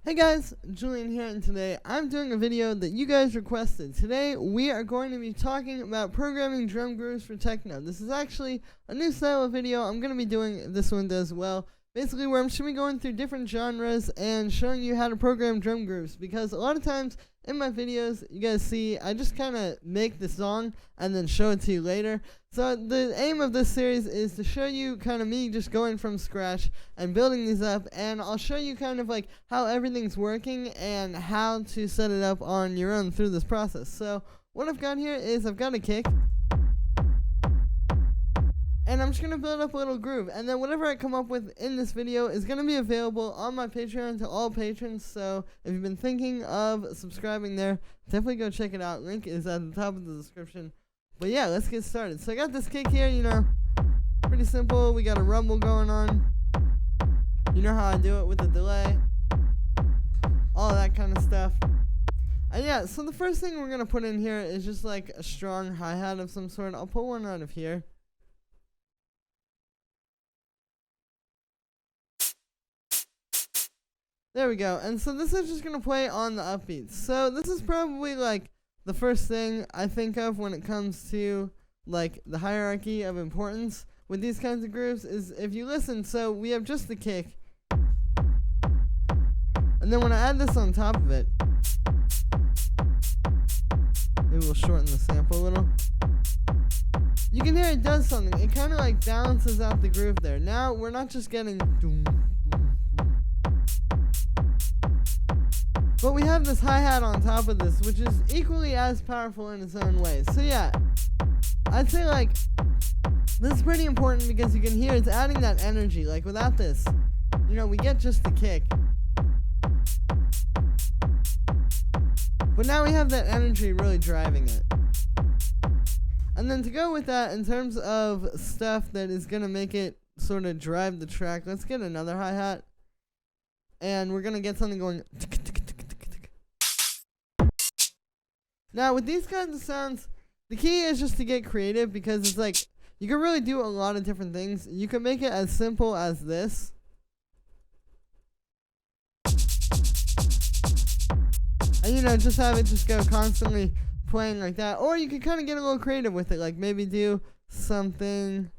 Hey guys, Julian here, and today I'm doing a video that you guys requested. Today we are going to be talking about programming drum grooves for techno. This is actually a new style of video I'm going to be doing this one as well. Basically where I'm just going to be going through different genres and showing you how to program drum grooves, because a lot of times in my videos you guys see I just kind of make the song and then show it to you later. So the aim of this series is to show you kind of me just going from scratch and building these up, and I'll show you kind of like how everything's working and how to set it up on your own through this process. So what I've got here is I've got a kick, and I'm just going to build up a little groove, and then whatever I come up with in this video is going to be available on my Patreon to all patrons. So if you've been thinking of subscribing there, definitely go check it out. Link is at the top of the description. But yeah, let's get started. So I got this kick here, pretty simple. We got a rumble going on. You know how I do it with the delay. All that kind of stuff. And yeah, so the first thing we're going to put in here is just like a strong hi-hat of some sort. I'll pull one out of here. There we go. And so this is just going to play on the upbeats. So this is probably like the first thing I think of when it comes to like the hierarchy of importance with these kinds of grooves is if you listen. So we have just the kick, and then when I add this on top of it, maybe we'll shorten the sample a little. You can hear it does something. It kind of like balances out the groove there. Now we're not just getting doom, but we have this hi-hat on top of this, which is equally as powerful in its own way. So yeah, I'd say like this is pretty important because you can hear it's adding that energy. Like without this, we get just the kick, but now we have that energy really driving it. And then to go with that, in terms of stuff that is gonna make it sort of drive the track, let's get another hi-hat, and we're gonna get something going. Now, with these kinds of sounds, the key is just to get creative, because it's like, you can really do a lot of different things. You can make it as simple as this. And, just have it just go constantly playing like that. Or you can kind of get a little creative with it, like maybe do something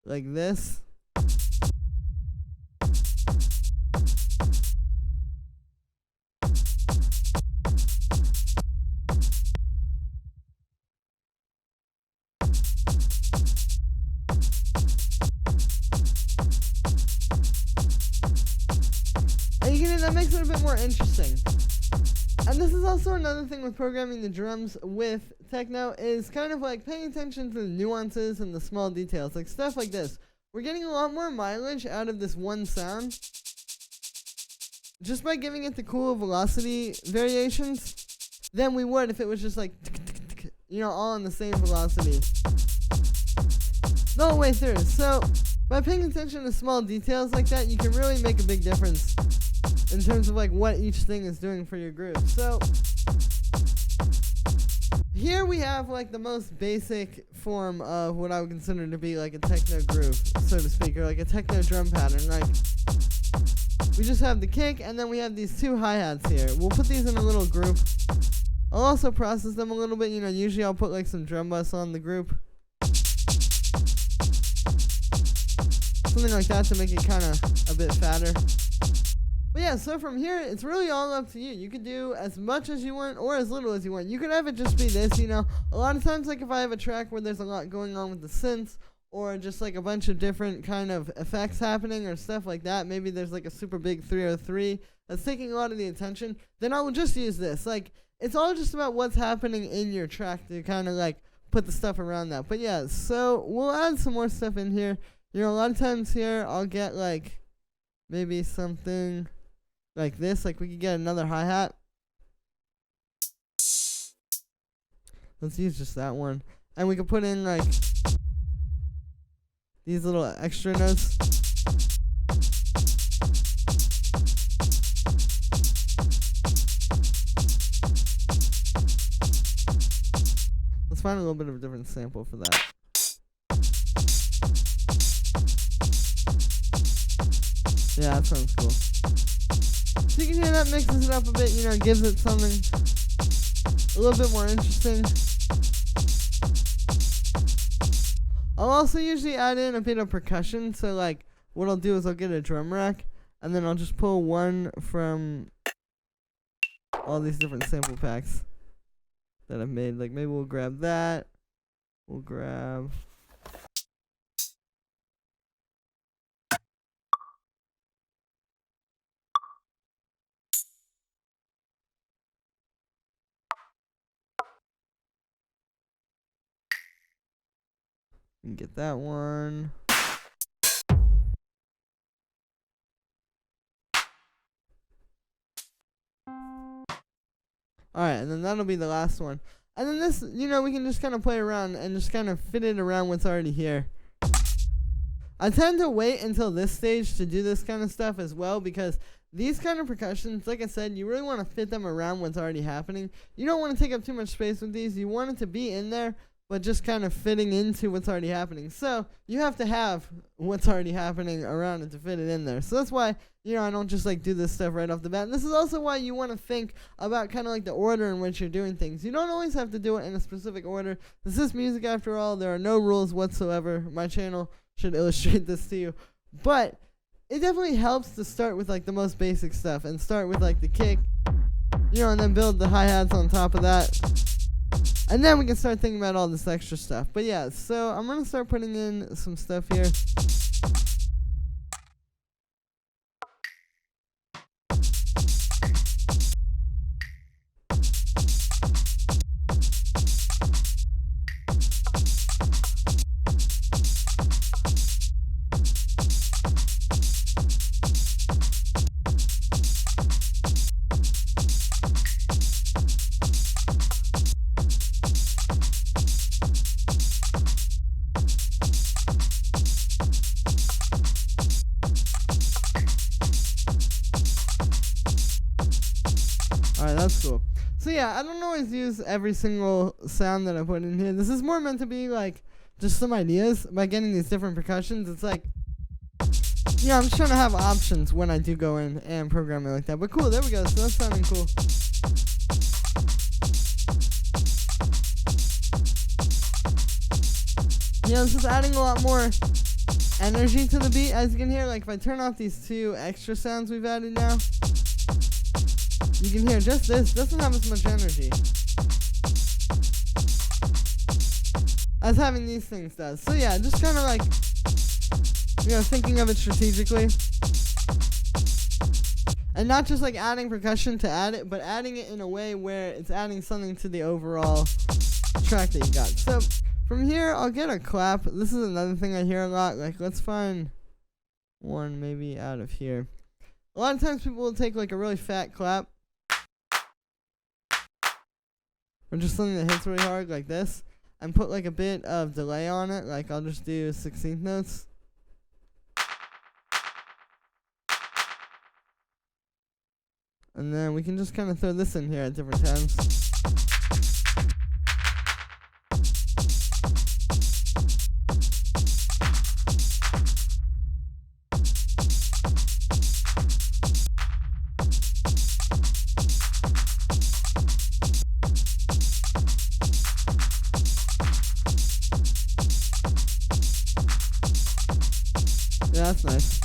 like this. That makes it a bit more interesting. And this is also another thing with programming the drums with techno, is kind of like paying attention to the nuances and the small details, like stuff like this. We're getting a lot more mileage out of this one sound just by giving it the cool velocity variations than we would if it was just like all on the same velocity the whole way through. So by paying attention to small details like that, you can really make a big difference in terms of like what each thing is doing for your groove. So here we have like the most basic form of what I would consider to be like a techno groove, so to speak, or like a techno drum pattern. Like we just have the kick, and then we have these two hi-hats here. We'll put these in a little group. I'll also process them a little bit. Usually I'll put like some drum bus on the group, something like that, to make it kind of a bit fatter. But yeah, so from here, it's really all up to you. You can do as much as you want or as little as you want. You could have it just be this, A lot of times, like if I have a track where there's a lot going on with the synths, or just like a bunch of different kind of effects happening or stuff like that, maybe there's like a super big 303 that's taking a lot of the attention, then I will just use this. Like, it's all just about what's happening in your track to kind of like put the stuff around that. But yeah, so we'll add some more stuff in here. A lot of times here, I'll get like maybe something like this. Like we could get another hi-hat. Let's use just that one. And we could put in like these little extra notes. Let's find a little bit of a different sample for that. Yeah, that sounds cool. So you you can hear that mixes it up a bit, you know, gives it something a little bit more interesting. I'll also usually add in a bit of percussion, so like what I'll do is I'll get a drum rack and then I'll just pull one from all these different sample packs that I've made. Like maybe we'll grab that. We'll grab and get that one. Alright, and then that'll be the last one. And then this, you know, we can just kind of play around and just kind of fit it around what's already here. I tend to wait until this stage to do this kind of stuff as well, because these kind of percussions, like I said, you really want to fit them around what's already happening. You don't want to take up too much space with these. You want it to be in there, but just kind of fitting into what's already happening. So you have to have what's already happening around it to fit it in there. So that's why, you know, I don't just like do this stuff right off the bat. And this is also why you want to think about kind of like the order in which you're doing things. You don't always have to do it in a specific order. This is music after all. There are no rules whatsoever. My channel should illustrate this to you. But it definitely helps to start with like the most basic stuff and start with like the kick, you know, and then build the hi-hats on top of that. And then we can start thinking about all this extra stuff. But yeah, so I'm going to start putting in some stuff here. Alright, that's cool. So yeah, I don't always use every single sound that I put in here. This is more meant to be like just some ideas by getting these different percussions. It's like, yeah, I'm just trying to have options when I do go in and program it like that. But cool, there we go. So that's sounding cool. Yeah, this is adding a lot more energy to the beat. As you can hear, like if I turn off these two extra sounds we've added now, you can hear just this doesn't have as much energy as having these things does. So yeah, just kind of like, you know, thinking of it strategically. And not just like adding percussion to add it, but adding it in a way where it's adding something to the overall track that you got. So from here, I'll get a clap. This is another thing I hear a lot. Like, let's find one maybe out of here. A lot of times people will take like a really fat clap, or just something that hits really hard like this, and put like a bit of delay on it. Like I'll just do 16th notes. And then we can just kind of throw this in here at different times. Yeah, that's nice.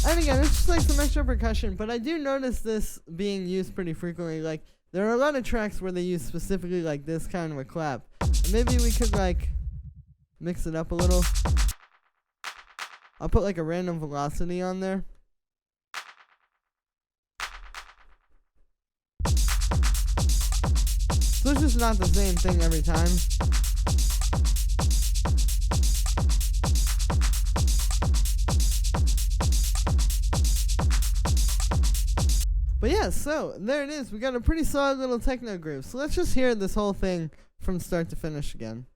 And again, it's just like some extra percussion, but I do notice this being used pretty frequently. Like, there are a lot of tracks where they use specifically like this kind of a clap. And maybe we could like mix it up a little. I'll put like a random velocity on there. So it's just not the same thing every time. But yeah, so there it is. We got a pretty solid little techno groove. So let's just hear this whole thing from start to finish again.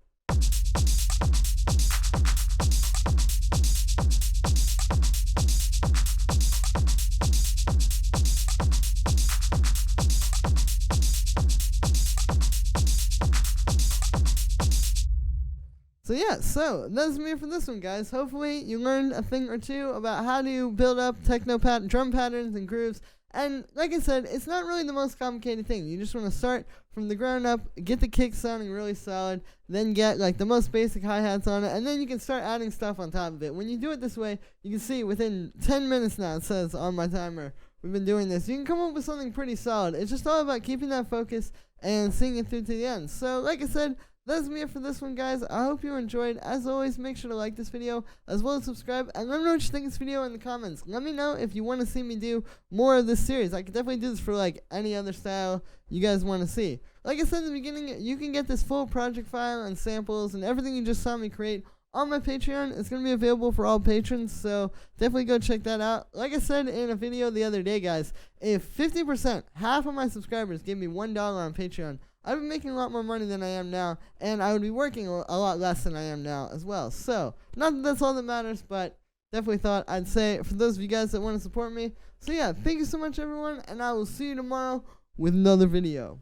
So yeah, so that's me for this one, guys. Hopefully you learned a thing or two about how to build up techno drum patterns and grooves. And like I said, it's not really the most complicated thing. You just want to start from the ground up, get the kick sounding really solid, then get like the most basic hi-hats on it, and then you can start adding stuff on top of it. When you do it this way, you can see within 10 minutes now, it says on my timer, we've been doing this. You can come up with something pretty solid. It's just all about keeping that focus and seeing it through to the end. So like I said, that's me for this one, guys. I hope you enjoyed. As always, make sure to like this video as well as subscribe, and let me know what you think of this video in the comments. Let me know if you want to see me do more of this series. I could definitely do this for like any other style you guys want to see. Like I said in the beginning, you can get this full project file and samples and everything you just saw me create on my Patreon. It's going to be available for all patrons, so definitely go check that out. Like I said in a video the other day, guys, if 50%, half of my subscribers give me $1 on Patreon, I'd be making a lot more money than I am now, and I would be working a lot less than I am now as well. So, not that that's all that matters, but definitely thought I'd say for those of you guys that want to support me. So yeah, thank you so much, everyone, and I will see you tomorrow with another video.